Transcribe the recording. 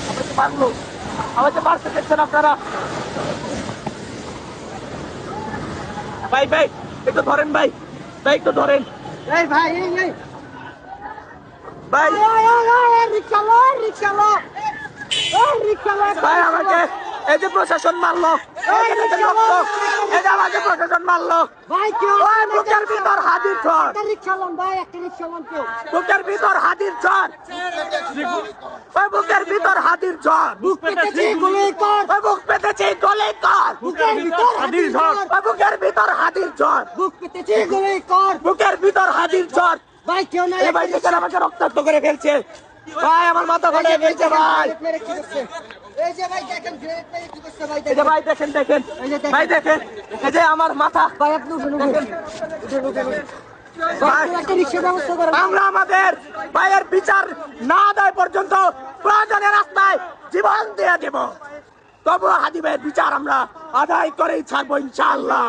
আমাকে মারলো, আমাকে মারতে দেখছেন আপনারা। ভাই ভাই একটু ধরেন, ভাই ভাই একটু ধরেন। এই ভাই ভাই রিক্সা ভাই আমাকে এই যে প্রশাসন মারলো, এই যে আমাকে প্রশাসন মারলো। ভাই কেউ ওই বুকের ভিতর হাজির ঝড়, একটা রিক্সা লন ভাই, একটা রিক্সা লন কেউ। বুকের ভিতর হাজির ঝড়, ওই বুকের ভিতর হাজির ঝড়, বুক পেতেছি গুলি কর, ওই বুক পেতেছি গলে কর, বুকের ভিতর হাজির ঝড়, ওই বুকের ভিতর হাজির ঝড়, বুক পেতেছি গুলি কর, বুকের ভিতর হাজির ঝড়। ভাই কেউ নাই। এই ভাই দেখেন আমাকে রক্তাক্ত করে ফেলছে, ভাই আমার মাথা ফাটিয়ে ফেলছে ভাই। এই যে ভাই দেখেন গ্রেড মেরে কি করছে ভাই, এই যে ভাই দেখেন দেখেন, ভাই দেখেন এই যে আমার মাথা। ভাই আপনি উঠুন ভাই, একটা রিক্সা ব্যবস্থা করেন। আমরা আমাদের ভাইয়ের বিচার না দেয় পর্যন্ত প্রয়োজনে রাস্তায় জীবন দিয়ে দেব, তবুও হাদি ভাইয়ের বিচার আমরা আদায় করেই ছাড়বো ইনশাআল্লাহ।